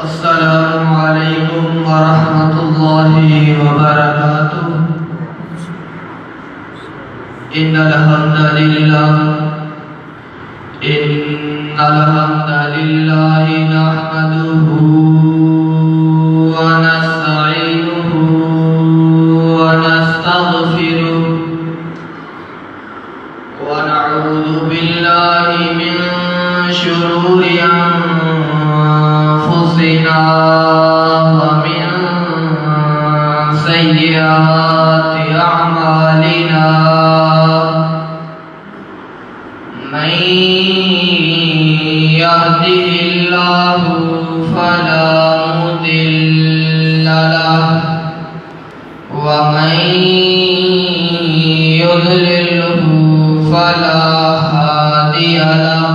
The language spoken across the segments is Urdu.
السلام علیکم ورحمۃ اللہ وبرکاتہ۔ ان الحمد للہ نحمده ونستعینه ونستغفره ونعوذ باللہ من شرور انفسنا ومن سیئات اعمالنا، من يهده الله فلا مضل له ومن يضلله فلا هادي له۔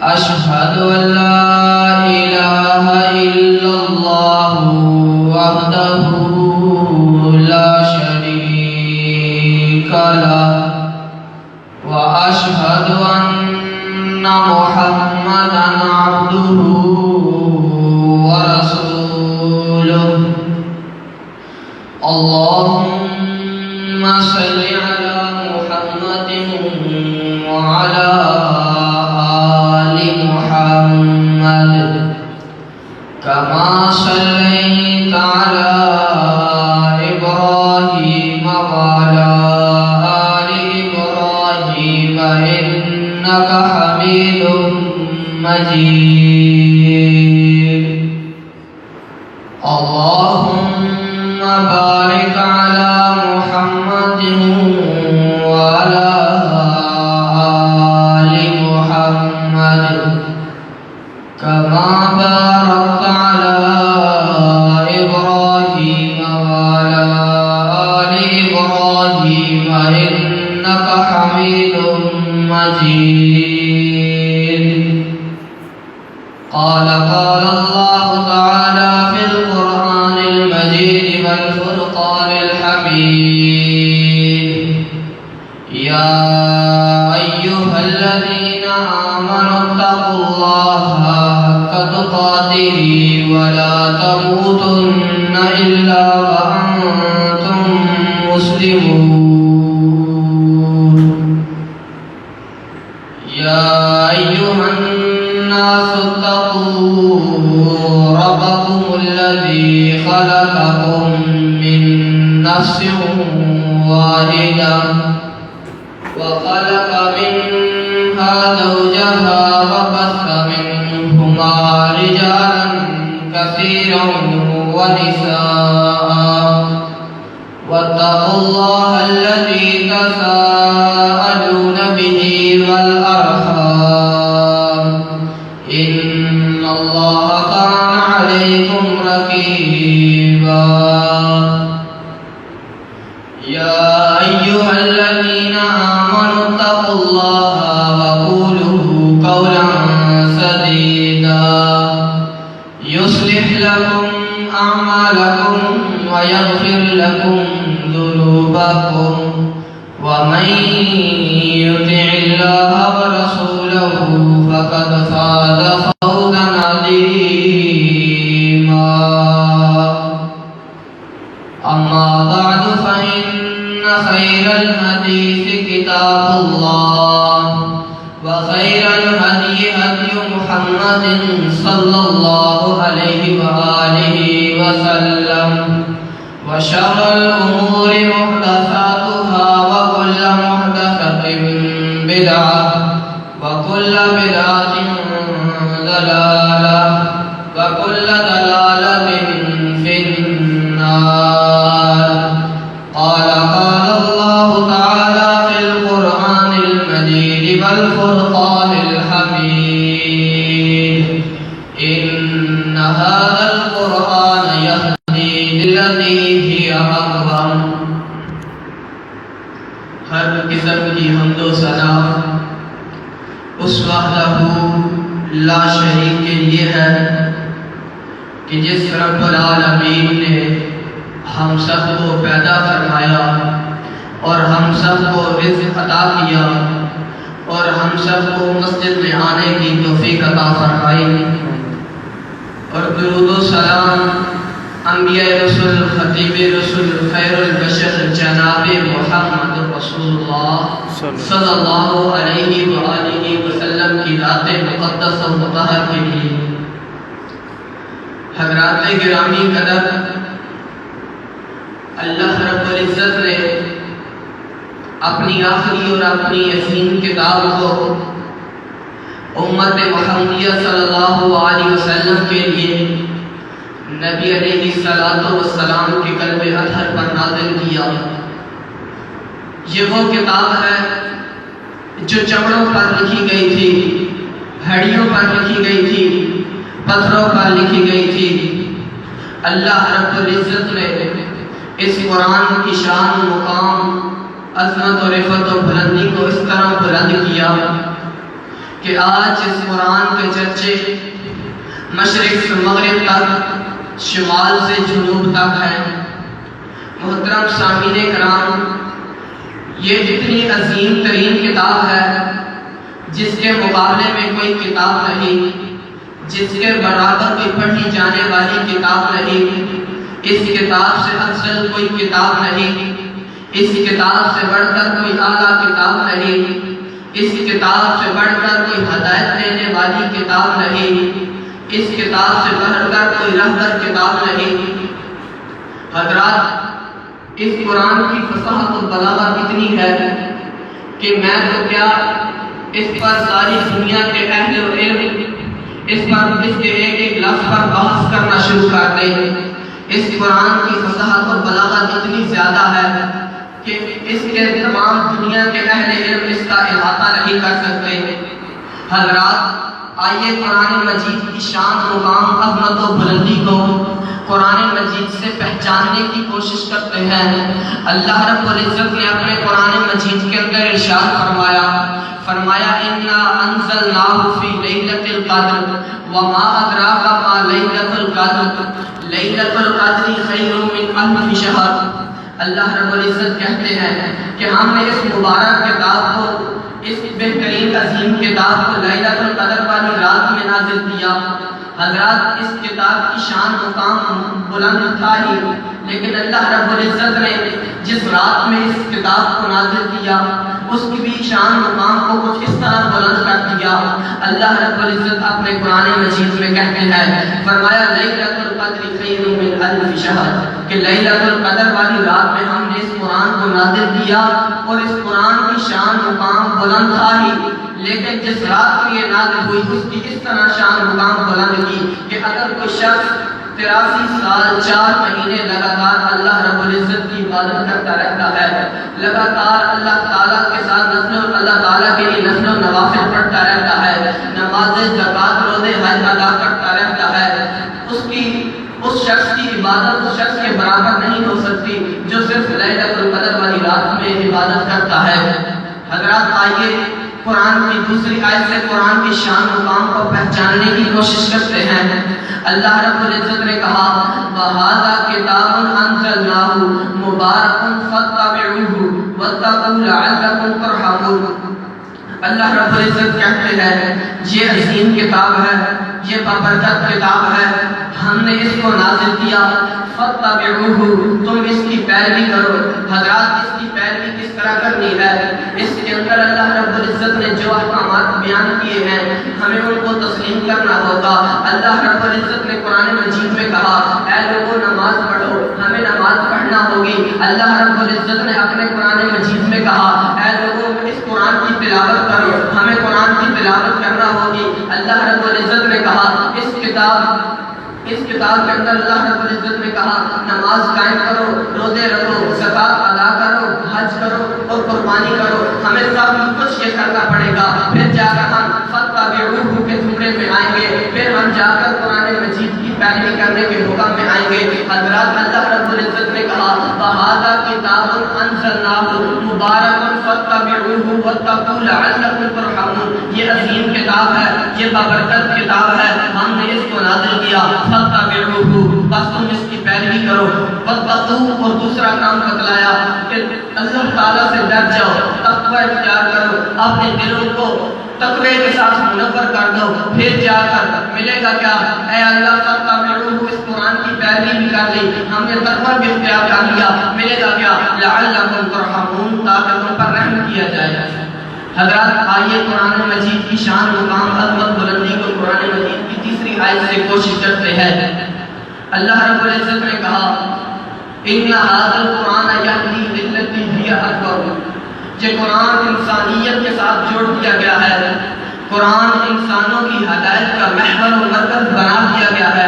أشهد أن لا إله إلا الله وحده لا شريك له، وأشهد أن محمدًا عبده ورسوله۔ اللهم صل على محمد وعلى آل محمد كما صليت على إبراهيم وعلى آل إبراهيم إنك حميد مجيد۔ اللهم بارك على محمد وعلى آل محمد كما باركت على إبراهيم وعلى آل إبراهيم إنك حميد مجيد۔ قال الله تعالى في القرآن المجيد والفرقان الحميد: يا أيها الذين آمنوا اتقوا الله حق تقاته ولا تموتن إلا وأنتم مسلمون۔ يا أيها الناس اتقوا ربكم الذي خلقكم من نفس واحدة وخلق منها زوجها وبث منهما رجالا كثيرا ونساء، واتقوا الله الذي تساءلون به والأرحام إن الله كان عليكم رقيبا۔ يا أيها الذين آمنوا اتقوا الله وقولوا قولا سديدا يصلح لكم أعمالكم ويغفر لكم ذنوبكم، ومن يطع الله ورسوله فقد فاز فوزا عظيما۔ أما بعد فإن خير الحديث كتاب الله، وخير الهدي هدي محمد صلى الله عليه وآله وسلم، وشر الأمور محدثاتها وكل محدثة بدعة وكل بدعة ضلالة وكل ضلالة في النار۔ قال الله تعالى في القرآن المجيد والفرقان الحميد: إن هذا القرآن يهدي للتي هي أقوم۔ ہر قسم کی حمد و ثنا اس وحدہ لا شریک کے لیے ہے کہ جس رب العالمین نے ہم سب کو پیدا فرمایا اور ہم سب کو رزق عطا کیا اور ہم سب کو مسجد میں آنے کی توفیق عطا فرمائی۔ اور درود و سلام انبیاء رسول خطیب رسول خیر البشر جناب محمد رسول اللہ صلی اللہ علیہ وآلہ وسلم کی ذات مقدس و مطہر کے لیے۔ حضرات گرامی قدر، اللہ رب العزت نے اپنی آخری اور اپنی عظیم کتاب کو امت محمدیہ صلی اللہ علیہ وسلم کے لیے نبی علیہ السلام کے قلب اطہر پر نازل کیا۔ یہ وہ کتاب ہے جو چمڑوں پر لکھی گئی تھی، ہڈیوں پر لکھی گئی تھی، پتھروں پر لکھی گئی تھی۔ اللہ رب العزت نے اس قرآن کی شان، مقام، عظمت اور رفعت و بلندی کو اس طرح بلند کیا کہ آج اس قرآن کے چرچے مشرق سے مغرب تک، شمال سے جنوب تک ہے۔ محترم سامعین کرام، یہ اتنی عظیم ترین کتاب ہے جس کے مقابلے میں کوئی کتاب نہیں، جس کے برابر کوئی پڑھی جانے والی کتاب نہیں، اس کتاب سے افضل کوئی کتاب نہیں، اس کتاب سے بڑھ کر کوئی اعلیٰ کتاب نہیں، اس کتاب سے بڑھ کر کوئی ہدایت دینے والی کتاب نہیں، اس کتاب سے بڑھ کر کوئی رہبر کتاب نہیں۔ حضرات، اس قرآن کی فصاحت و بلاغت اتنی ہے کہ میں تو کیا، اس پر ساری دنیا کے اہل و علم اس کے ایک ایک لفظ پر بحث کرنا شروع کر دیں۔ اس قرآن کی فصاحت و بلاغت اتنی زیادہ ہے کہ اس کے تمام دنیا کے اہل علم اس کا احاطہ نہیں کر سکتے۔ حضرات، آئیے قرآن مجید کی شان، مقام، عظمت و بلندی کو قرآن مجید سے پہچاننے کی کوشش کرتے ہیں۔ اللہ رب العزت نے اپنے قرآن مجید کے اندر ارشاد فرمایا اِنَّا أَنزَلْنَاهُ فِي لَيْلَةِ الْقَدْرِ وَمَا أَدْرَاكَ مَا لَيْلَةُ الْقَدْرِ لَيْلَةُ الْقَدْرِ خَيْرٌ مِّنْ أَلْفِ شَهْرٍ۔ اللہ رب العزت کہتے ہیں کہ ہم نے اس مبارک کتاب کو، اس بہترین عظیم کتاب کو لیلۃ القدر والی رات میں نازل کیا۔ حضرات، اس کتاب کی شان، مقام بلند تھا ہی، لیکن اللہ رب العزت نے جس رات میں اس کتاب کو نازل کیا اس کی بھی شان، مقام کو کچھ اس طرح بلند کر دیا۔ اللہ رب العزت اپنے قرآن مجید میں کہتے ہیں، فرمایا لیلۃ القدر خیر من الف شہر، کہ لیلۃ القدر والی رات میں ہم نے اس قرآن کو نازل کیا، اور اس قرآن کی شان، مقام بلند تھا ہی، لیکن جس رات میں یہ نازل ہوئی اس کی اس طرح شان، مقام بلند کی کہ اگر کوئی شخص 83 سال 4 مہینے لگاتار اللہ رب العزت کی عبادت کرتا رہتا ہے، لگاتار اللہ تعالیٰ کے ساتھ اللہ تعالیٰ کے لیے نفل و نوافل پڑھتا رہتا ہے، نماز، زکوٰۃ، روزے، حج ادا کرتا رہتا ہے، اس شخص کی عبادت اس شخص کے برابر نہیں ہو سکتی جو صرف لیلۃ القدر والی رات میں عبادت کرتا ہے۔ حضرات، آئیے قرآن کی دوسری آیت سے قرآن کی شان، مقام کو پہچاننے کی کوشش کرتے ہیں۔ اللہ رب العزت نے کہا وَهَذَا كِتَابٌ أَنزَلْنَاهُ مُبَارَكٌ فَاتَّبِعُوهُ وَاتَّقُوا لَعَلَّكُمْ تُرْحَمُونَ۔ اللہ رب العزت کہتے ہیں یہ عظیم کتاب ہے، یہ بابرکت کتاب ہے، ہم نے اس کو نازل کیا، فَاتَّبِعُوهُ، تم اس کی پیروی کرو۔ حضرات، اس کی پیروی کس طرح کرنی ہے؟ اس کے اندر اللہ رب العزت نے جو احکامات بیان کیے ہیں ہمیں ان کو تسلیم کرنا ہوگا۔ اللہ رب العزت نے قرآن مجید میں کہا اے لوگوں نماز پڑھو، ہمیں نماز پڑھنا ہوگی۔ اللہ رب العزت نے اپنے قرآن مجید میں کہا اے لوگوں اس قرآن کی تلاوت کرو، ہمیں قرآن کی تلاوت کرنا ہوگی۔ اللہ رب العزت نے کہا اس کتاب کے اندر اللہ رب العزت نے کہا نماز قائم کرو، روزے رکھو، زکوٰۃ ادا کرو، حج کرو اور قربانی کرو، ہمیں سب کچھ یہ کرنا پڑے گا۔ پھر جا کر ہم فَاتَّبِعُوهُ کے زمرے میں آئیں گے، پھر ہم جا کر قرآن مجید کی پیروی کرنے کے حکم میں آئیں گے۔ حضرات، اللہ رب العزت نے کہا وَهَذَا كِتَابٌ أَنزَلْنَاهُ مُبَارَكٌ فَاتَّبِعُوهُ وَاتَّقُوا لَعَلَّكُمْ تُرْحَمُونَ۔ یہ عظیم کتاب ہے، یہ بابرکت کتاب ہے، ہم نے اس کو نازل کیا، فَاتَّبِعُوهُ، بس تم اس کی پیروی کرو، وَاتَّقُوا، اور دوسرا کام بتلایا کہ اللہ تعالیٰ سے ڈر جاؤ، تقوی اختیار کرو، اپنے دلوں کو تقوی کے ساتھ منور کر دو، پھر جا کر ملے گا کیا؟ اے اللہ سب کا روح اس قرآن کی پیروی بھی کر لی، ہم نے تقوی بھی اختیار کر لیا، ملے گا کیا؟ لعلکم ترحمون، تاکہ تم پر رحم کیا جائے۔ حضرات آئیے قرآن مجید کی شان، مقام، عظمت، بلندی کو قرآن مجید کی تیسری آیت سے کوشش کرتے ہیں۔ اللہ رب العزت نے کہا ان ھذا القرآن یہدی للتی ہی اقوم، یہ قرآن انسانیت کے ساتھ جوڑ دیا گیا ہے، قرآن انسانوں کی ہدایت کا محور و مرکز بنا دیا گیا ہے۔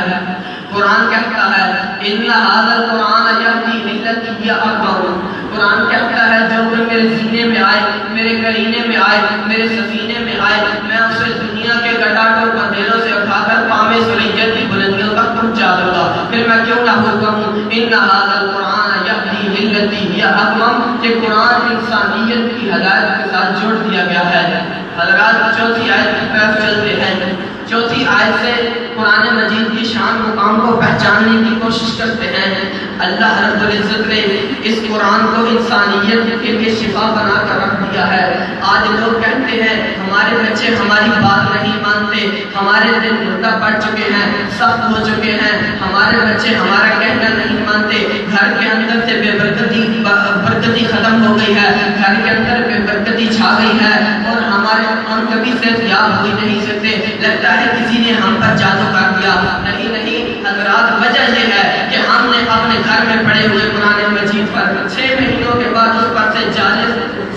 قرآن کہتا ہے ان ھذا القرآن یہدی للتی ہی اقوم، قرآن کہتا ہے جو کوئی میرے سینے میں آئے، میرے قرینے میں آئے، میرے سفینے میں آئے، میں اسے دنیا کے گٹاٹو اندھیروں سے اٹھا کر پامے سلیجت کی بلندیوں تک پہنچا دوں گا۔ پھر میں کیوں نہ کہوں ان ھذا القرآن یہدی للتی ہی اقوم، یہ قرآن انسانیت کی ہدایت کے ساتھ جوڑ دیا گیا ہے۔ حضرات چوتھی آیت کی طرف چلتے ہیں۔ چوتھی آیت سے قرآن مجید کی شان مقام کو پہچاننے کی کوشش کرتے ہیں۔ اللہ رب العزت نے اس قرآن کو انسانیت کے لیے شفا بنا کر رکھ دیا ہے۔ آج لوگ کہتے ہیں ہمارے بچے ہماری بات نہیں مانتے، ہمارے دل مردہ پڑ چکے ہیں، سخت ہو چکے ہیں، ہمارے بچے ہمارا کہنا نہیں مانتے، گھر کے اندر سے بے برکتی ختم ہو گئی ہے، گھر کے اندر بے برکتی چھا گئی ہے، اور ہم کبھی صحت یاب ہو نہیں سکتے، لگتا ہے کسی نے ہم پر جادو کر دیا۔ نہیں حضرات، وجہ یہ ہے کہ ہم نے اپنے گھر میں پڑے ہوئے قرآن مجید پر 6 مہینوں کے بعد اس پر سے جالے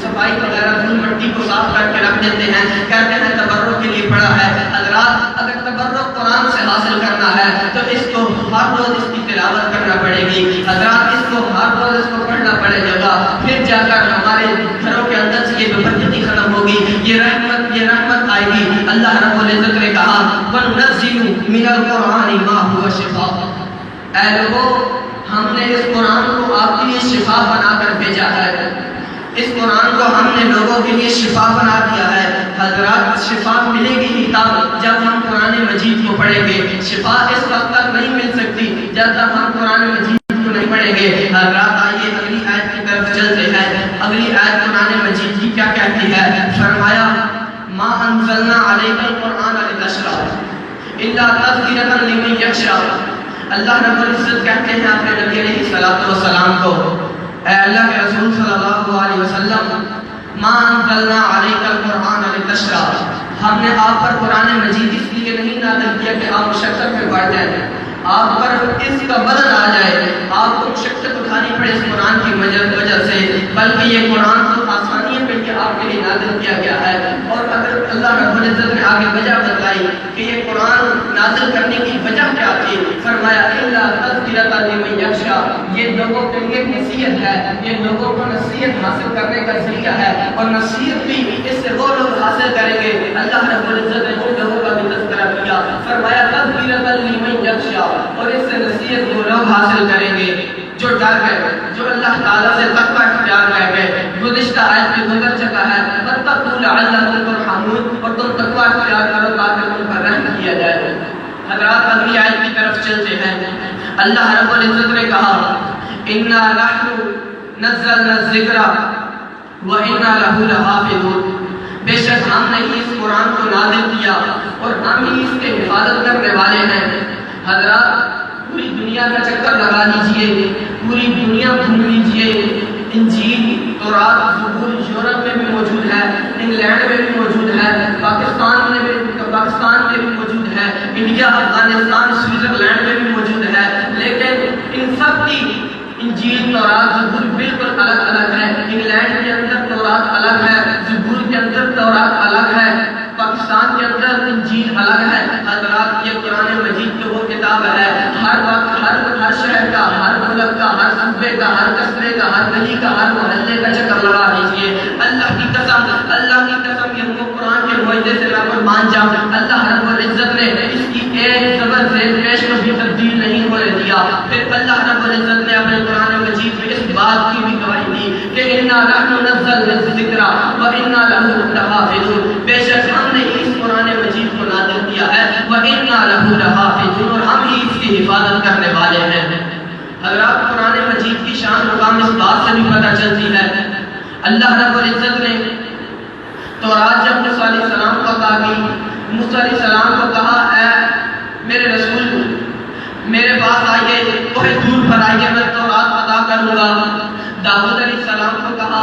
صفائی وغیرہ دھول مٹی کو صاف کر کے رکھ دیتے ہیں، کہتے ہیں تبرک کے لیے پڑھا ہے۔ حضرات اگر تبرک قرآن سے حاصل کرنا ہے تو اس کو ہر روز اس کی تلاوت کرنا پڑے گی، حضرات اس کو ہر روز اس کو پڑھنا پڑے گا، پھر جا کر ہمارے گھروں کے اندر سے یہ برکتی ختم ہوگی، یہ رحمت آئے گی۔ اللہ رب العزت نے کہا وَنُنَزِّلُ مِنَ الْقُرْآنِ مَا هُوَ شِفَاءٌ، اے لوگو ہم نے اس قرآن کو آپ کے لیے شفا بنا کر بھیجا ہے، اس قرآن کو ہم نے لوگوں کے لیے شفا بنا دیا ہے۔ حضرات شفا ملے گی ہی تب جب ہم قرآن مجید کو پڑھیں گے، شفا اس وقت تک نہیں مل سکتی جب تک ہم قرآن مجید کو نہیں پڑھیں گے۔ حضرات آئیے اگلی آیت کی طرف چلتے ہیں۔ اگلی آیت قرآن مجید کی کیا کہتی ہے؟ فرمایا ما انزلنا علیک القرآن لتشقی الا تذکرۃ لمن یخشی، اللہ رب العزت کہتے ہیں اپنے نبی علیہ الصلوۃ والسلام کو، اے اللہ کے رسول صلی اللہ علیہ وسلم، ما انزلنا علیک القرآن لتشقی، ہم نے آپ پر قرآن مجید اس لیے نہیں نازل کیا کہ آپ مشقت میں پڑ جائیں، آپ پر اس کا بدل آ جائے، آپ کو مشقت اٹھانی پڑے اس قرآن کی وجہ سے، بلکہ یہ قرآن تو آسانیوں پہ کہ آپ کے لیے نازل کیا گیا ہے۔ اور اگر اللہ رب العزت نے آگے وجہ بتائی کہ یہ قرآن نازل کرنے کی وجہ کیا تھی، فرمایا الا تذکرۃ لمن یخشی، یہ لوگوں کے لیے نصیحت ہے، یہ لوگوں کو نصیحت حاصل کرنے کا ذریعہ ہے، اور نصیحت بھی اس سے وہ لوگ حاصل کریں گے۔ اللہ رب العزت نے ان لوگوں کا بھی تذکرہ کیا، فرمایا تذکرۃ لمن یخشی، اور اس سے نصیحت وہ لوگ حاصل کریں گے جو ڈر گئے، جو اللہ تعالیٰ سے تقوی اختیار کر گئے۔ گزشتہ آیت میں گزر چکا ہے وَاتَّقُوا لَعَلَّكُمْ تُرْحَمُونَ، اور تم تقوی اختیار کرو تاکہ تم پر رحم کیا جائے۔ حضرات اگلی آیت کی طرف چلتے ہیں۔ اللہ رب العزت نے کہا اِنَّا نَحْنُ نَزَّلْنَا الذِّكْرَ وَإِنَّا لَهُ لَحَافِظُونَ، بے شک ہم نے اس قرآن کو نازل کیا اور ہم ہی اس کے حفاظت کرنے والے ہیں۔ حضرات پوری دنیا کا چکر لگا لیجئے، پوری دنیا گھوم لیجئے، انجیل، تورات، زبور یورپ میں بھی موجود ہے، انگلینڈ میں بھی موجود ہے، پاکستان میں بھی موجود ہے، انڈیا، افغانستان، سوئٹزرلینڈ میں بھی موجود ہے، لیکن ان سب کی انجیل، تورات، زبور بالکل الگ الگ ہے۔ انگلینڈ کے اندر تورات الگ ہے، زبور کے اندر تورات الگ ہے، پاکستان کے اندر انجیل الگ ہے۔ حضرات یہ قرآن مجید تو وہ کتاب ہے، ہر وقت ہر شہر کا، ہر ملک کا، ہر صوبے کا، ہر قصبے کا، ہر گلی کا، ہر محلے کا چکر لگا لیجیے۔ اللہ کی قسم یہ وہ قرآن کے معجزے سے میں قربان جاؤں، اللہ رب العزت نے اس کی ایک زبر زیر پیش کو بھی تبدیل نہیں ہونے دیا۔ پھر اللہ رب العزت نے اپنے قرآن مجید میں اس بات کی بھی گواہی دی کہ اِنَّا نَحْنُ نَزَّلْنَا الذِّكْرَ وَإِنَّا لَهُ لَحَافِظُونَ، بے شک ہم نے اس قرآن مجید کو نازل کیا ہے، وَإِنَّا لَهُ لَحَافِظُونَ، اور ہم ہی اس کی حفاظت کرنے والے ہیں۔ حضرات قرآن مجید کی شان مقام اس بات سے بھی پتہ چلتی ہے، اللہ رب العزت نے تورات جب موسیٰ علیہ السلام کو عطا کی، موسیٰ علیہ السلام کو کہا اے میرے رسول میرے پاس آئیے، کوہ طور پر آئیے، میں تورات عطا کروں گا۔ داؤد علیہ السلام کو کہا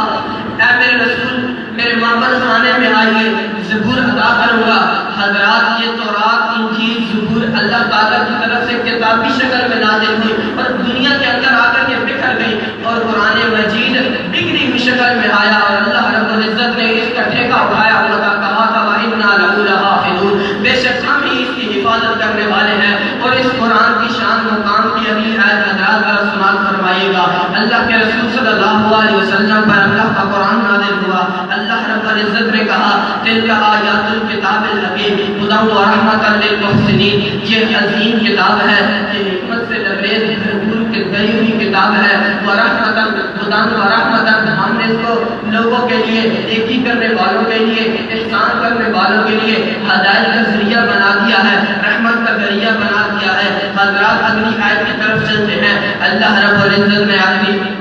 اے میرے رسول میرے مابر خانے میں آئیے، زبور عطا کروں گا۔ حضرات یہ تورات انجیل زبور اللہ تعالیٰ کی طرف سے کتابی شکل میں نازل ہوئی اور دنیا کے اندر آ کر کے بکھر گئی، اور قرآن مجید بکھری ہوئی شکل میں آیا، اور اللہ رب العزت نے اس کا ٹھیکہ اٹھایا اور کہا تھا وَإِنَّا لَهُ لَحَافِظُونَ، بے شک ہم ہی اس کی حفاظت کرنے والے ہیں۔ اور اس قرآن کی شان مقام کی اگلی آیت حضرات ذرا سماعت فرمائیے گا۔ اللہ کے رسول صلی اللہ علیہ وسلم پر اللہ کا قرآن نازل ہوا، اللہ رب العزت نے کہا تلک آیات الکتاب الحکیم ہدی و رحمۃ للمحسنین، یہ عظیم کتاب ہے، یہ حکمت سے لبریز بھرپور گئی ہوئی کتاب ہے، ورحمۃ ہدی و رحمۃ، ہم نے اس کو لوگوں کے لیے، نیکی کرنے والوں کے لیے، احسان کرنے والوں کے لیے ہدایت کا ذریعہ بنا دیا ہے، رحمت کا ذریعہ بنا دیا ہے۔ حضرات اگلی آیت کی طرف چلتے ہیں۔ اللہ رب العزت نے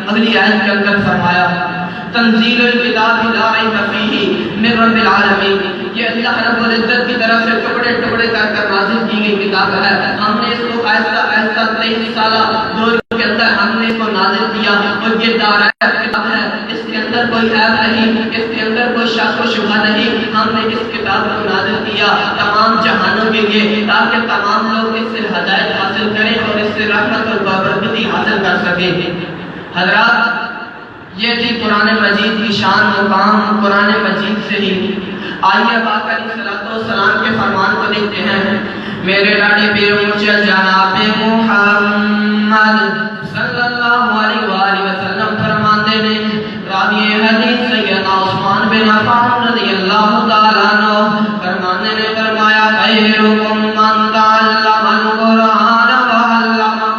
اگلی آیت کے اندر فرمایا تنزیل الکتاب لا ریب فیہ من رب العالمین، یہ اللہ رب العزت کی طرف سے ٹکڑے ٹکڑے کر کر نازل کی گئی کتاب ہے۔ ہم نے اس کو آہستہ آہستہ 23 سالہ دور کے اندر ہم نے اس کو نازل کیا، اور یہ دارائے کتاب ہے، اس کے اندر کوئی عیب نہیں، اس کے اندر کوئی شک و شبہ نہیں۔ ہم نے اس کتاب کو نازل کیا تمام جہانوں کے لیے، تاکہ تمام لوگ اس سے ہدایت حاصل کریں اور اس سے رحمت اور برکتی حاصل کر سکیں۔ حضرات یہ تھی قرآن مجید کی شان مقام قرآن مجید سے ہی۔ آئیے پاک علیہ السلام کے فرمان کو دیکھتے ہیں۔ میرے لاڈے پیر مجھے جناب محمد صلی اللہ علیہ وآلہ وسلم فرماتے ہیں، راوی حدیث سیدنا عثمان بن عفان رضی اللہ تعالیٰ عنہ فرمانے نے فرمایا خیرکم من تعلم القرآن وعلمہ،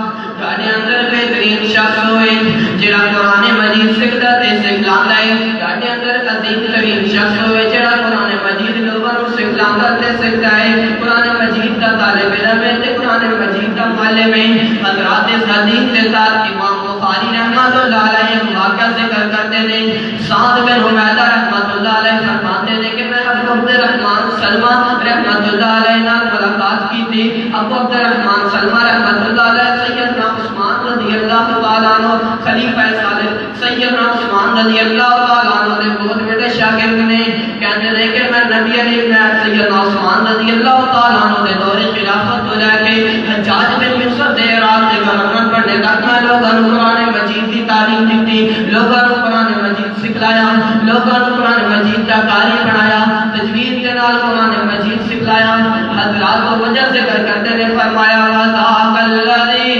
گاڑی اندر بہترین شخص ہوئے جڑا قرآن مجید سکھدا تے سکھلاندا ہے، گاڑی اندر عظیم ترین شخص ہوئے جڑا قرآن مجید لوگوں نوں سکھلاندا تے سکھدا ہے، قرآن مجید دا طالب علم ہے تے قرآن مجید دا معلم ہے۔ حضرات اس حدیث کے ساتھ امام بخاری رحمۃ اللہ علیہ واقعہ ذکر کرتے ہیں، سعد بن عبیدہ رحمۃ اللہ علیہ فرماتے ہیں کہ میں ابو عبد الرحمن سلمہ رحمۃ اللہ علیہ نے ملاقات کی تھی۔ ابو عبد الرحمن سلمہ رحمۃ اللہ علیہ سیدنا عثمان رضی اللہ تعالیٰ عنہ خلیفہ ثالث سیدنا عثمان رضی اللہ تعالیٰ عنہ نے بہت بڑے شاگرد نے کہتے ہیں کہ میں نبی علیہ سیدنا عثمان رضی اللہ تعالیٰ عنہ نے دور خلافت کو لے کے حجاج بن یوسف دے عراق کے گورنر بننے تک میں لوگوں کو قرآن مجید کی تعلیم دی، لوگوں کو قرآن مجید سکھلایا، لوگوں کو قرآن مجید کا قاری بنایا، تجوید کے نال قرآن مجید سکھلایا۔ حضرات کو وجہ ذکر کرتے نے فرمایا وَذَاكَ الَّذِي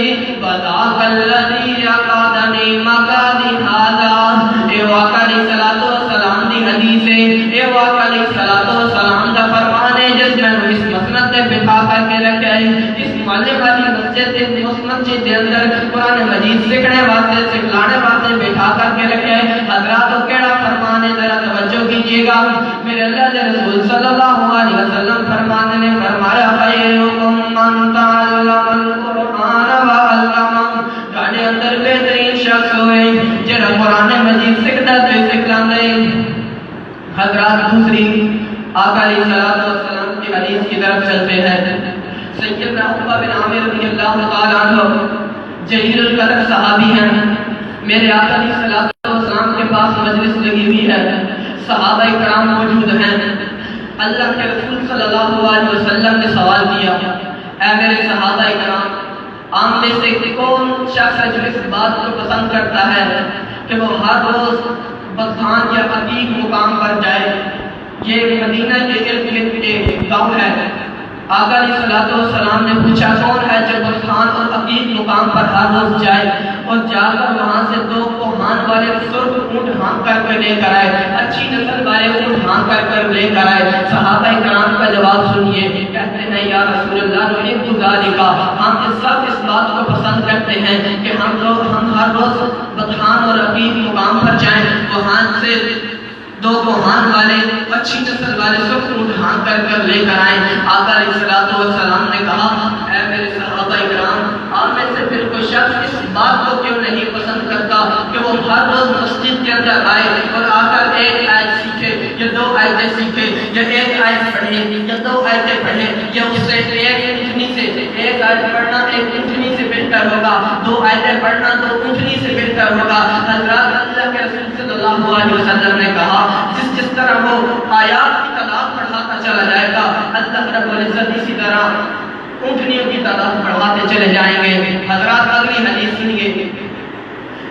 عَقَدَنِي مَقَادِ هَذَا، اے واقع علیہ الصلوۃ والسلام دی حدیث ہے، اے واقع علیہ الصلوۃ والسلام دا فرمان ہے جس میں اس مسند تے بٹھا کر کے رکھا ہے، اس معلم والی مسجد تے اس مسجد کے اندر قرآن مجید سیکھنے واسطے سکھلانے واسطے بٹھا کر کے رکھا ہے۔ حضرات کو کیڑا فرمان ہے ذرا توجہ کیجیے گا۔ میرے اللہ کے رسول صلی اللہ علیہ وسلم فرمانے نے فرمایا خیرکم من تعلم القرآن وعلمہ، گاڑی اندر بہترین شخص ہوئے جڑا قرآن مجید سکھدا تے سکھلاندا ہے۔ حضرات دوسری آقا علیہ الصلوۃ والسلام کی حدیث کی طرف چلتے ہیں۔ سیدنا عقبہ بن عامر رضی اللہ تعالیٰ عنہ جلیل القدر صحابی ہیں۔ میرے آقا علیہ الصلوۃ والسلام کے پاس مجلس لگی ہوئی ہے، صحابہ کرام موجود ہیں۔ اللہ کے رسول صلی اللہ علیہ وسلم نے سوال کیا، اے میرے صحابہ کرام، عام میں سے کون شخص ہے جو اس بات کو پسند کرتا ہے کہ وہ ہر روز بطحان یا عقیق مقام پر جائے؟ یہ مدینہ کے ارد گرد ایک گاؤں ہے۔ آقا علیہ الصلوۃ والسلام نے پوچھا کون ہے جو بطحان اور عقیق مقام پر ہر روز جائے اور جا کر وہاں سے 2 کوہان والے سرخ اونٹ ہانک کر کے لے کر آئے، اچھی نسل والے اونٹ ہانک کر لے کر آئے؟ صحابہ کرام کا جواب سنیے، کہتے ہیں یا رسول اللہ نحب ذالک، ہم سب اس بات کو پسند کرتے ہیں کہ ہم ہر روز بطحان اور عقیق مقام پر جائیں، وہاں سے 2 کوہان والے اچھی نسل والے سب اونٹ ہانک کر لے کر آئیں۔ آقا علیہ الصلوۃ والسلام نے کہا اے میرے صحابہ کرام، آپ میں سے پھر کوئی شخص اس بات کو کیوں نہیں پسند کرتا کہ وہ ہر روز مسجد کے اندر آئے اور آ کر ایک آیت سیکھے یا 2 آیتیں آیتیں سیکھے یا ایک آیت پڑھے یا 2 آیتیں پڑھے یا اس سے ایک آیت پڑھنا ایک اونٹنی سے بہتر ہوگا، 2 آیتیں پڑھنا 2 اونٹنی سے بہتر ہوگا۔ حضرات اللہ کے رسول صلی اللہ علیہ وسلم نے کہا جس طرح وہ آیات کی تعداد بڑھاتا چلا جائے گا، اللہ رب العزت اسی طرح اونٹنیوں کی تعداد بڑھاتے چلے جائیں گے۔ حضرات اگلی حدیث سنیے،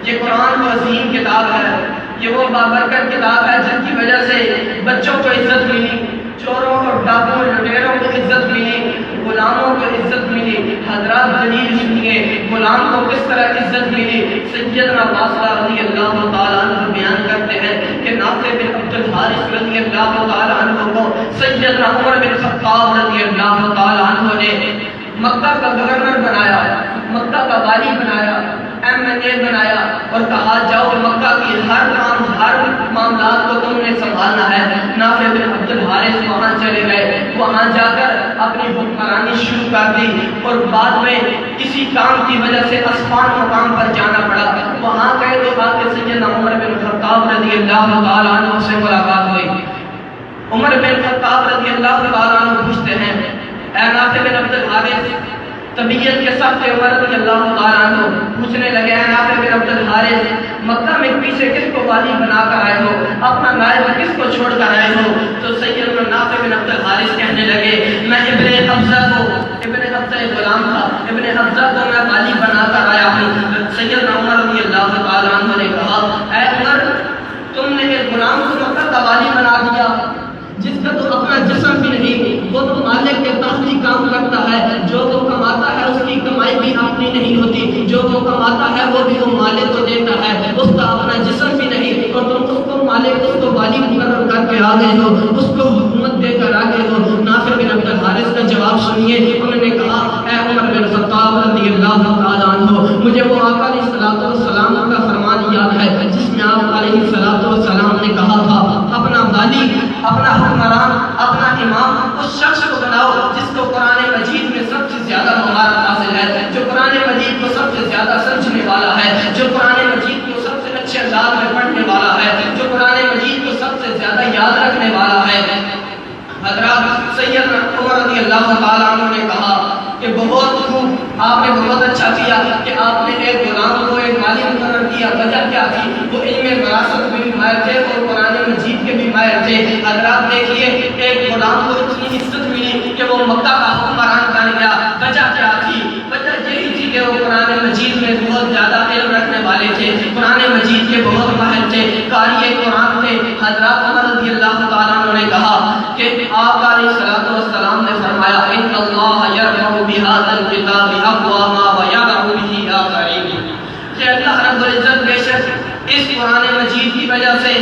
یہ قرآن و عظیم کتاب ہے، یہ وہ بابرکت کتاب ہے جن کی وجہ سے بچوں کو عزت ملی، چوروں اور ڈاکوں لٹیروں کو عزت ملی، غلاموں کو عزت ملی۔ حضرات دلیل سنیے غلام کو کس طرح عزت ملی۔ سیدنا واصلہ رضی اللہ تعالیٰ عنہ بیان کرتے ہیں کہ نافع بن عبد الحارث رضی اللہ تعالیٰ عنہ کو سیدنا عمر بن خطاب رضی اللہ تعالیٰ عنہ نے مکہ کا گورنر بنایا، مکہ کا والی بنایا، MLA بنایا اور کہا جاؤ مکہ کی ہر کام ہر معاملات کو تم نے سنبھالنا ہے۔ نافع بن عبد الحارث وہاں چلے گئے، وہاں جا کر اپنی حکمرانی شروع کر دی اور بعد میں کسی کام کی وجہ سے اسمان مقام پر جانا پڑا۔ وہاں گئے تو آ کے سیدنا عمر بن خطاب رضی اللہ تعالیٰ عنہ سے ملاقات ہوئی۔ عمر بن خطاب رضی اللہ تعالیٰ عنہ پوچھتے ہیں اے نافع بن عبد الحارث، طبیعت کے سب سے عمر رضی اللہ تعالیٰ عنہ پوچھنے لگے اے نافع بن عبد الحارث، مکہ میں پیچھے کس کو والی بنا کر آئے ہو، اپنا نائب کس کو چھوڑ کر آئے ہو؟ تو سیدنا نافع بن عبد الحارث کہنے لگے میں ابن حبزہ کو، ابن حبزہ ایک غلام تھا، ابن حبزہ کو میں والی بنا کر آیا ہوں۔ سیدنا عمر رضی اللہ تعالیٰ عنہ نے کہا اے عمر، تم نے ایک غلام کو مکہ کا والی بنا دیا جس کا تو اپنا جسم بھی نہیں، وہ تو مالک کے تحت ہی کام کرتا ہے، جو وہ کماتا ہے اس کی کمائی بھی اپنی نہیں ہوتی، جو وہ کماتا ہے وہ بھی وہ مالک کو دیتا ہے، اس کا اپنا جسم بھی نہیں، اور تم اس کو مالک اس کو والی مقرر کر کے آ گئے ہو، اس کو حکومت دے کر آ گئے ہو۔ نافع بن عبد الحارث کا جواب سنیے، انہوں نے کہا اے عمر بن خطاب رضی اللہ تعالیٰ عنہ، مجھے وہ آقا علیہ الصلوۃ والسلام کا فرمان یاد ہے جس میں آپ علیہ الصلوۃ والسلام نے کہا تھا اپنا والی، اپنا حکمران، اپنا امام اس شخص کو بناؤ جس کو قرآن مجید میں سب سے زیادہ مہارت حاصل ہے، جو قرآن مجید کو سب سے زیادہ سمجھنے والا ہے، جو قرآن مجید کو سب سے اچھے انداز میں پڑھنے والا ہے، جو قرآن مجید کو سب سے زیادہ یاد رکھنے والا ہے۔ حضرات سیدنا عمر رضی اللہ تعالیٰ عنہ نے کہا کہ بہت خوب، آپ نے بہت اچھا کیا کہ آپ نے ایک غلام کو ایک والی مقرر کیا۔ وجہ کیا تھی؟ وہ علم وراثت میں بھی ماہر تھے اور قرآن مجید کے بھی ماہر تھے۔ حضرات دیکھیے ایک غلام کو اتنی عزت ملی کہ وہ مکہ کا حکمران بن گیا۔ وجہ کیا تھی؟ وجہ یہی تھی کہ وہ قرآن مجید میں بہت زیادہ علم رکھنے والے تھے، قرآن مجید کے بہت ماہر تھے، قاری قرآن تھے۔ حضرات عمر رضی اللہ تعالیٰ عنہ نے کہا کہ آپ علیہ الصلوۃ والسلام نے فرمایا ان اللہ یرفع بہذا الکتاب اقواما ویضع بہ آخرین، کہ اللہ رب العزت بے شک اس قرآن مجید کی وجہ سے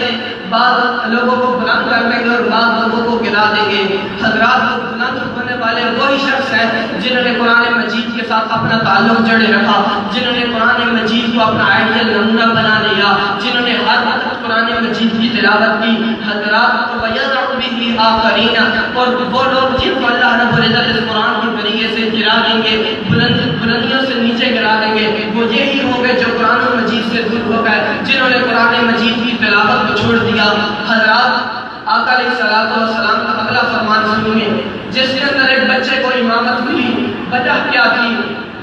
بعض لوگوں کو بلند کر دیں گے اور بعض لوگوں کو گرا دیں گے۔ حضرات بلند ہونے والے وہی شخص ہیں جنہوں نے قرآن مجید کے ساتھ اپنا تعلق جڑے رکھا، جنہوں نے قرآن مجید کو اپنا آئیڈیل نمونہ بنا لیا، جنہوں نے ہر وقت قرآن مجید کی تلاوت کی۔ حضرات وَيَضَعُ بِهِ آخَرِينَ، اور وہ لوگ جن کو اللہ رب العزت اس قرآن کے ذریعے سے گرا دیں گے، بلندیوں سے نیچے گرا دیں گے، وہ یہی ہوں گے جو قرآن مجید سے دور ہو گئے، جنہوں نے قرآن مجید کی تلاوت کو چھوڑ دیا۔ حضرات آقا علیہ الصلوۃ والسلام کا اگلا فرمان سنیے، جس کے اندر ایک بچے کو امامت ملی، وجہ کیا تھی؟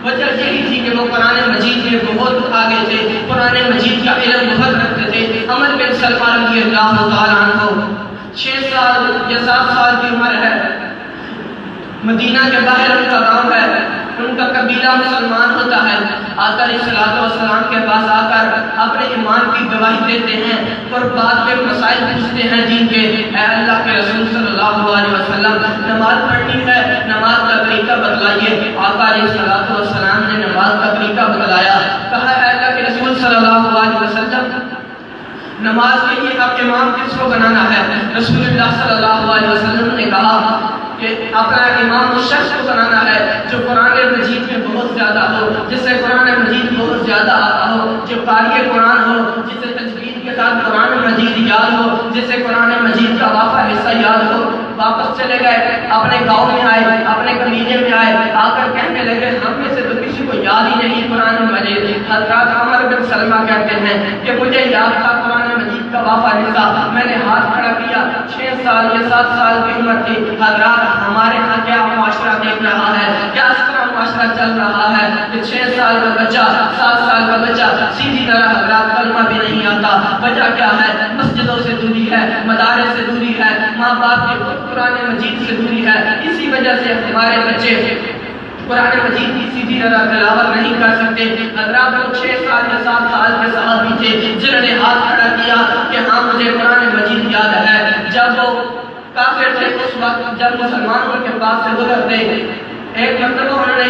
وجہ یہی تھی کہ وہ قرآن مجید میں بہت آگے تھے، قرآن مجید کا علم بہت رکھتے تھے۔ عمر بن سلمہ رضی اللہ تعالیٰ عنہ 6 سال یا 7 سال کی عمر ہے، مدینہ کے باہر ان کا گاؤں ہے، ان کا قبیلہ مسلمان ہوتا ہے۔ آقا علیہ الصلوۃ والسلام کے پاس آ کر اپنے ایمان کی گواہی دیتے ہیں اور بعد میں مسائل پوچھتے ہیں دین کے۔ اے اللہ کے رسول صلی اللہ علیہ وسلم، نماز پڑھنی ہے، نماز کا طریقہ بتلائیے۔ آقا علیہ الصلوۃ والسلام نے نماز کا طریقہ بتلایا۔ کہا اے اللہ کے رسول صلی اللہ علیہ وسلم، نماز کے لیے اب امام کس کو بنانا ہے؟ رسول اللہ صلی اللہ علیہ وسلم نے کہا کہ اپنا امام اس شخص کو بنانا ہے جو قرآن مجید میں بہت زیادہ ہو، جس سے قرآن مجید بہت زیادہ آتا ہو، جو قاری قرآن ہو، جسے تجوید کے ساتھ قرآن مجید یاد ہو، جسے قرآن مجید کا واقعہ حصہ یاد ہو۔ واپس چلے گئے، اپنے گاؤں میں آئے، اپنے قبیلے میں آئے، آ کر کہنے لگے ہم میں سے تو کسی کو یاد ہی نہیں قرآن مجید۔ حضرات عمر بن سلمہ کہتے ہیں کہ مجھے یاد تھا قرآن مجید کا واقعہ حصہ، میں نے ہاتھ کھڑا کیا، 6 سال یا 7 سال کی عمر تھی. حضرات ہمارے ہاں کیا معاشرہ دیکھ رہا ہے, کیا اس طرح معاشرہ چل رہا ہے کہ 6 سال کا بچہ 7 سال کا بچہ سیدھی طرح حضرات کلمہ بھی نہیں آتا. وجہ کیا ہے؟ مسجدوں سے دوری ہے, مدارس سے دوری ہے, ماں باپ کے قرآن مجید سے دوری ہے. اسی وجہ سے ہمارے بچے قرآن مجید کی سیدھی طرح تلاوت نہیں کر سکتے. حضرات وہ 6 سال یا 7 سال کے صحابی تھے جنہوں نے ہاتھ کھڑا کیا کہ ہاں مجھے قرآن مجید یاد ہے. جب وہ کافر تھے اس وقت جب مسلمانوں کے پاس سے گزرتے, ایک مرتبہ انہوں نے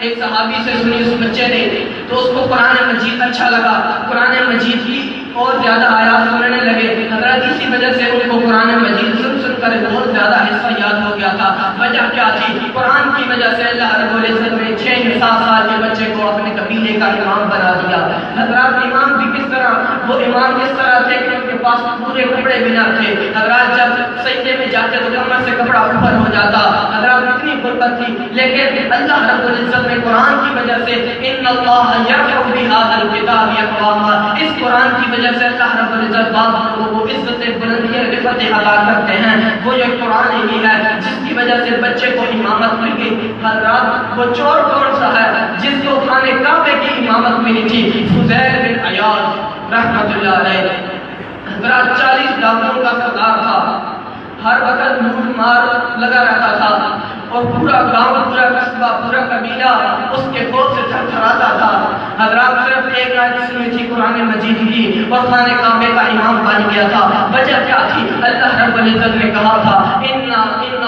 ایک صحابی سے سنی اس بچے نے, تو اس کو قرآن مجید اچھا لگا, قرآن مجید کی اور زیادہ آیات سننے لگے. حضرات اسی وجہ سے ان کو قرآن مجید سن کر بہت زیادہ حصہ یاد ہو گیا تھا. وجہ کیا تھی؟ قرآن کی وجہ سے اللہ رب العزت نے 6 یا 7 سال کے بچے کو اپنے قبیلے کا امام بنا دیا. حضرات امام بھی کس طرح, وہ امام کس طرح تھے کہ ان کے پاس پورے کپڑے بھی نہ تھے. حضرات جب سجدے میں جاتے تو کمر سے کپڑا اوپر ہو جاتا. حضرات اتنی غربت تھی, لیکن اللہ رب العزت نے قرآن کی وجہ سے ان اللہ یرفع بہذا الکتاب اقواما, اس قرآن کی وجہ سے اللہ رب العزت بعض لوگوں کو عزت بلندی اور رفعت عطا کرتے ہیں. وہ یہ قرآن ہی ہے جس کی وجہ سے بچے کو امامت مل گئی. حضرات وہ چور کون سا ہے جس کو خانے کعبے کی امامت ملی تھی؟ فضیل بن عیاض رحمۃ اللہ علیہ. حضرات 40 ڈاکوؤں کا سردار تھا, ہر وقت لوٹ مار لگا رہتا تھا اور پورا گاؤں, پورا قصبہ, پورا قبیلہ اس کے خوف سے تھر تھراتا تھا. حضرات صرف ایک آیت سنی تھی قرآن مجید کی اور خانے کعبے کا امام بن گیا تھا. وجہ کیا تھی؟ اللہ رب العزت نے کہا تھا ان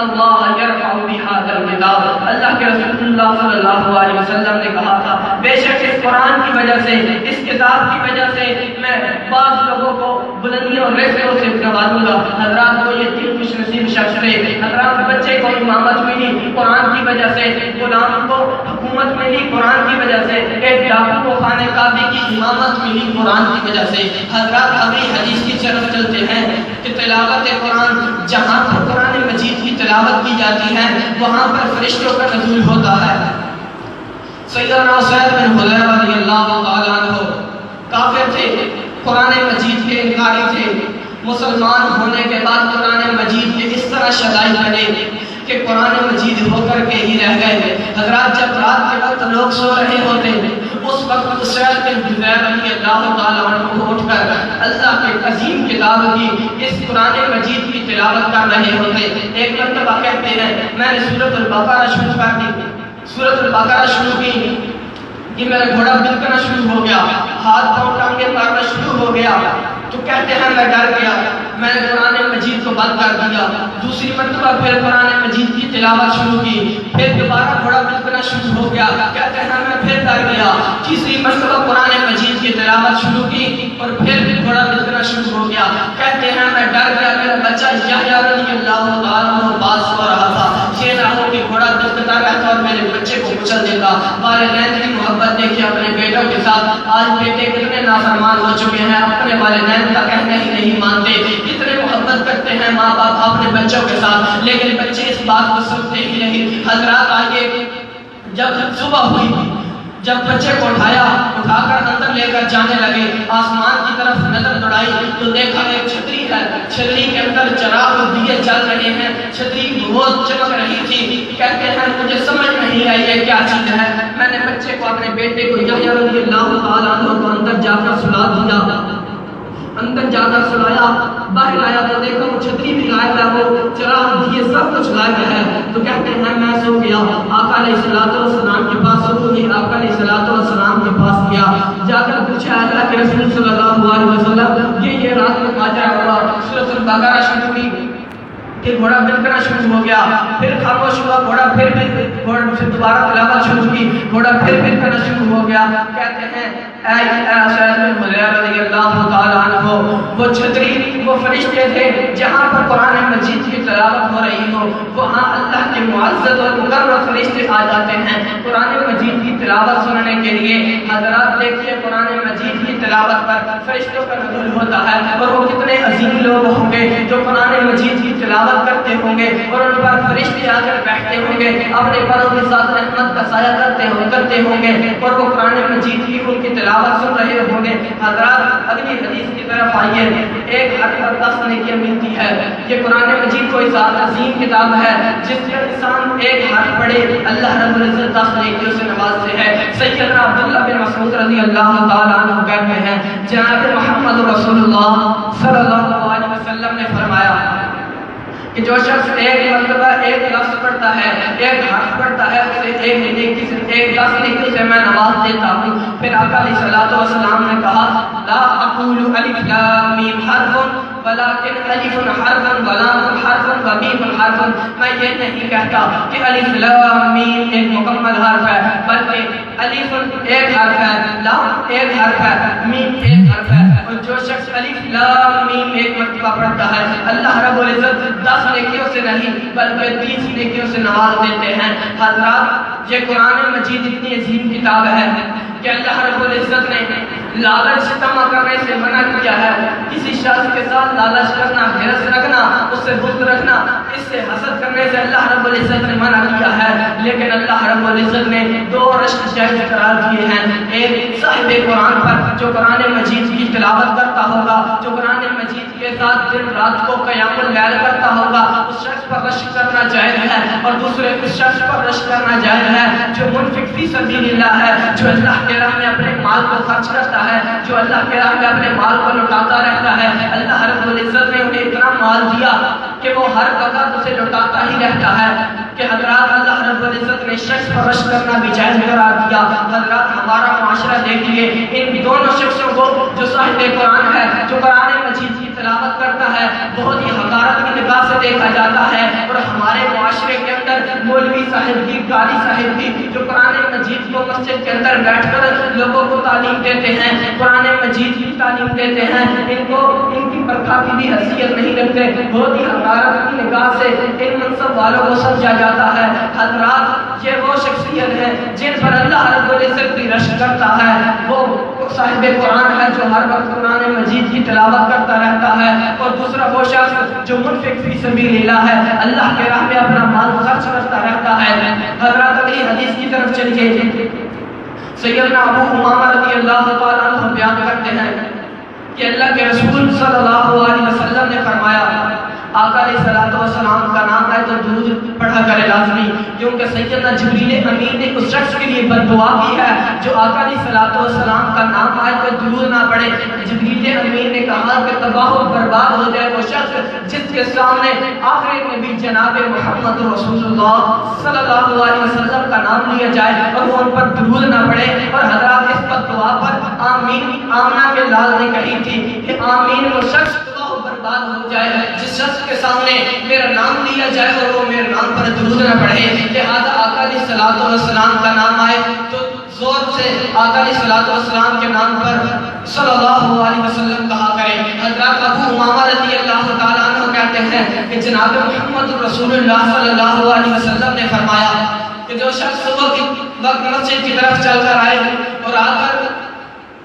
اللہ یرفع بہذا الکتاب, اللہ کے رسول اللہ صلی اللہ علیہ وسلم نے کہا تھا بے شک اس قرآن کی وجہ سے, اس کتاب کی وجہ سے میں بعض لوگوں کو بلندیوں اور رفعتوں سے نوازوں گا. حضرات کو یہ 3 خوش نصیب شخص تھے. حضرات بچے کو امامت ملی قرآن کی وجہ سے, غلام کو حکومت ملی قرآن کی وجہ سے, ایک ڈاکو کو خانے کعبے کی امامت ملی قرآن کی وجہ سے. حضرات اگلی حدیث کی طرف چلتے ہیں کہ تلاوت قرآن, جہاں پر قرآن مجید کی تلاوت کی جاتی ہے وہاں پر فرشتوں کا نزول ہوتا ہے. سیدنا سعید بن حضیر رضی اللہ تعالیٰ عنہ کافر تھے, قرآن مجید کے انکاری تھے. مسلمان ہونے کے بعد قرآن مجید کے اس طرح شدائی کرے کہ قرآن مجید ہو کر کے ہی رہ گئے. حضرات جب رات کے وقت لوگ سو رہے ہوتے اس وقت سعید بن حضیر رضی اللہ تعالیٰ عنہ اٹھ کر اللہ کے عظیم کتاب کی اس قرآن مجید کی تلاوت کر رہے ہوتے. ایک مرتبہ کہتے ہیں میں نے سورۃ البقرہ شروع کر دی, سورۃ البقرہ شروع کی کہ میرا گھوڑا بلکنا شروع ہو گیا, ہاتھ پاؤں ٹانگیں مارنا شروع ہو گیا. تو کہتے ہیں میں ڈر گیا, میں نے قرآن مجید کو بند کر دیا. دوسری مرتبہ پھر قرآن مجید کی تلاوت شروع کی, پھر دوبارہ گھوڑا بلکنا شروع ہو گیا. کہتے ہیں میں پھر ڈر گیا. تیسری مرتبہ قرآن مجید کی تلاوت شروع کی اور پھر گھوڑا بلکنا شروع ہو گیا. کہتے ہیں میں ڈر گیا, میرا بچہ یحییٰ رضی اللہ تعالیٰ عنہ باز سو رہا تھا, یہ نہ ہو کہ گھوڑا بلکتا رہتا اور میرے بچے کو کچل دیتا. والدین کی محبت دیکھیے اپنے بیٹوں کے ساتھ. آج بیٹے کتنے نافرمان ہو چکے ہیں, اپنے والدین کا کہنا ہی نہیں مانتے. کتنے محبت کرتے ہیں ماں باپ اپنے بچوں کے ساتھ, لیکن بچے اس بات کو سنتے ہی نہیں. حضرات آئیے, جب صبح ہوئی, جب بچے کو اٹھا کر اندر لے کر جانے لگے, آسمان کی طرف نظر دوڑائی تو دیکھا ایک چھتری ہے, چھتری کے اندر چراغ اور دیے جل رہے ہیں, چھتری بہت چمک رہی تھی. کہتے ہیں مجھے سمجھ نہیں آئی یہ کیا چیز ہے. میں نے بچے کو, اپنے بیٹے کو یحییٰ رضی اللہ تعالیٰ عنہ کو اندر جا کر سلا دیا. اندر جا کر سلایا, باہر آیا تو دیکھا وہ چھتری بھی غائب ہے, وہ چراغ دیے سب کچھ غائب ہے. تو کہتے ہیں میں سو گیا. آقا علیہ الصلوۃ والسلام کے پاس سو گئی. آقا علیہ الصلوۃ والسلام کے پاس گیا, جا کر پوچھا اللہ کے رسول صلی اللہ علیہ وسلم یہ رات میں ماجرا ہوا. سورۃ البقرہ شروع ہوئی کہ گھوڑا بلکنا شروع ہو گیا, پھر خاموش ہوا, گھوڑا پھر دوبارہ تلاوت شروع کی, گھوڑا پھر بلکنا شروع ہو گیا. کہتے ہیں اے سعید بن حضیر رضی اللہ تعالیٰ عنہ, وہ چھتری, وہ فرشتے تھے جہاں پر قرآن مجید کی تلاوت ہو رہی ہو وہاں اللہ کے معزز اور مقرر فرشتے آ جاتے ہیں قرآن مجید کی تلاوت سننے کے لیے. حضرات دیکھیے قرآن مجید کی تلاوت پر فرشتوں کا نزول ہوتا ہے, اور وہ کتنے عظیم لوگ ہوں گے جو قرآن مجید کی تلاوت کرتے ہوں گے, اور ان پر فرشتے آ کر بیٹھتے ہوں گے, اپنے پروں کے ساتھ رحمت کا سایہ کرتے ہوں گے, اور وہ قرآن مجید کی ان کی تلاوت سن رہے ہوں گے. حضرات اگلی حدیث کی طرف آئیے. ایک ہاتھ پر 10 نیکیاں ملتی ہے, یہ قرآن مجید کوئی ذات عظیم کتاب ہے جس میں انسان ایک حرف پڑھے اللہ رب العزت 10 نیکیوں سے نوازتے ہیں۔ سیدنا عبداللہ بن مسعود رضی اللہ تعالیٰ عنہ کہتے ہیں جناب محمد رسول اللہ صلی اللہ علیہ وسلم نے فرمایا کہ جو شخص ایک مرتبہ ایک لفظ پڑھتا ہے، ایک حرف پڑھتا ہے، اسے ایک نیکی سے 10 نیکیوں سے میں نواز دیتا ہوں۔ پھر آقا علیہ الصلوۃ والسلام نے کہا لا اقول الف لام میم حرف ولكن الف حرف ولام حرف ومیم حرف، میں یہ نہیں کہتا کہ الف لام میم ایک مکمل حرف ہے، بلکہ الف ایک حرف ہے، لام ایک حرف ہے، میم ایک حرف ہے۔ اور جو شخص الف لام میم ایک مرتبہ پڑھتا ہے اللہ رب العزت 10 نیکیوں سے نہیں بلکہ 30 نیکیوں سے نواز دیتے ہیں۔ حضرات یہ قرآن مجید اتنی عظیم کتاب ہے کہ اللہ رب العزت نے لالچ سے طمع کرنے سے منع کیا ہے۔ کسی شخص کے ساتھ لالچ کرنا، حرص رکھنا، اس سے بغض رکھنا، اس سے حسد کرنے سے اللہ رب العزت نے منع کیا ہے۔ لیکن اللہ رب العزت نے 2 رشک جائز قرار دیے ہیں، ایک صاحب قرآن پر جو قرآن مجید کی تلاوت کرتا ہوگا، جو قرآن مجید کے ساتھ دن رات کو قیام اللیل کرتا ہوگا، اس شخص پر رشک کرنا جائز ہے، اور دوسرے اس شخص پر رشک کرنا جائز ہے جو منفق فی سبیل اللہ ہے، جو اللہ کے راہ میں اپنے مال کو خرچ کرتا ہے، جو اللہ کے راہ میں اپنے مال کو لوٹاتا رہتا ہے۔ اللہ رب العزت نے انہیں اتنا مال دیا کہ وہ ہر وقت اسے لوٹاتا ہی رہتا ہے کہ حضرات اللہ رب العزت نے شخص پر رشک کرنا بھی جائز قرار دیا۔ حضرات ہمارا معاشرہ دیکھیے، ان دونوں شخصوں کو جو صاحب قرآن ہے، جو قرآن مجید کی تلاوت کرتا ہے، بہت ہی حقارت کی نگاہ سے دیکھا جاتا ہے، اور ہمارے معاشرے کے اندر مولوی صاحب کی، قاری صاحب کی جو قرآن مجید کو مسجد کے اندر بیٹھ کر لوگوں کو تعلیم دیتے ہیں، قرآن مجید کی تعلیم دیتے ہیں، ان کی برکھا کی بھی حیثیت نہیں رکھتے، بہت ہی حقارت کی نگاہ سے ان منصب والوں کو سمجھا جاتا ہے۔ حضرات یہ وہ شخصیت ہے جن پر اللہ رب العزت کی رشک کرتا ہے، وہ صاحب قرآن ہے جو ہر وقت قرآن مجید کی تلاوت کرتا رہتا ہے، اور دوسرا وہ شخص جو منفق فی سبیل اللہ ہے، اللہ کے راہ میں اپنا مال خرچ کرتا رہتا ہے۔ حضرات اگلی حدیث کی طرف چلیے۔ سیدنا ابو امامہ رضی اللہ تعالیٰ عنہ بیان کرتے ہیں کہ اللہ کے رسول صلی اللہ علیہ وسلم نے فرمایا آقا علیہ الصلوۃ والسلام کا نام ہے تو درود پڑھا کرے لازمی، کیونکہ سیدنا جبریل امین نے اس شخص کے لیے بد دعا کی ہے جو آقا علیہ الصلوۃ والسلام کا نام آئے تو درود نہ پڑھے۔ جبریل امین نے کہا کہ تباہ و برباد ہو جائے وہ شخص جس کے سامنے آخری نبی جناب محمد رسول اللہ صلی اللہ علیہ وسلم کا نام لیا جائے اور وہ ان پر درود نہ پڑھے۔ اور حضرات اس بد دعا پر آمین آمنہ کے لال نے کہی تھی کہ آمین وہ شخص برباد ہو جائے جس شخص کے سامنے میرا نام لیا جائے اور وہ میرے نام پر درود نہ پڑھے۔ لہذا آقا علیہ الصلوۃ والسلام کا نام آئے تو زور سے آقا علیہ الصلوۃ والسلام کے نام پر صلی اللہ علیہ وسلم کہا کرے۔ حضرات ابو امامہ رضی اللہ تعالیٰ عنہ کہتے ہیں کہ جناب محمد رسول اللہ صلی اللہ علیہ وسلم نے فرمایا کہ جو شخص صبح کی وقت مسجد کی طرف چل کر آئے اور آ کر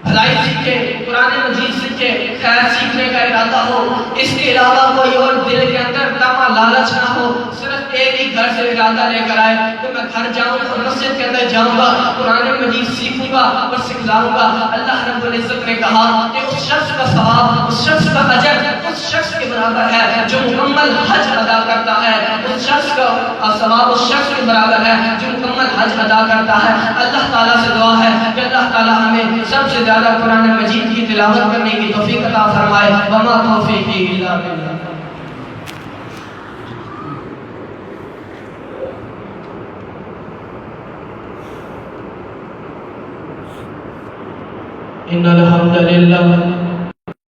بھلائی سیکھے، قرآن مجید سیکھے، خیر سیکھنے کا ارادہ ہو، اس کے علاوہ کوئی اور دل کے اندر طمع لالچ نہ ہو، صرف ایک ہی گھر سے ارادہ لے کر آئے کہ میں گھر جاؤں اور مسجد کے اندر جاؤں گا، قرآن مجید سیکھوں گا اور سکھلاؤں گا، اللہ رب العزت نے کہا کہ اس شخص کا ثواب، اس شخص کا اجر اس شخص کے برابر ہے جو مکمل حج ادا کرتا ہے، اس شخص کا ثواب اس شخص کے برابر ہے جو مکمل حج ادا کرتا ہے۔ اللہ تعالیٰ سے دعا ہے کہ اللہ تعالیٰ ہمیں سب سے زیادہ قرآن مجید کی تلاوت کرنے کی توفیق عطا فرمائے۔ وما توفیقی الا باللہ۔ ان الحمد للہ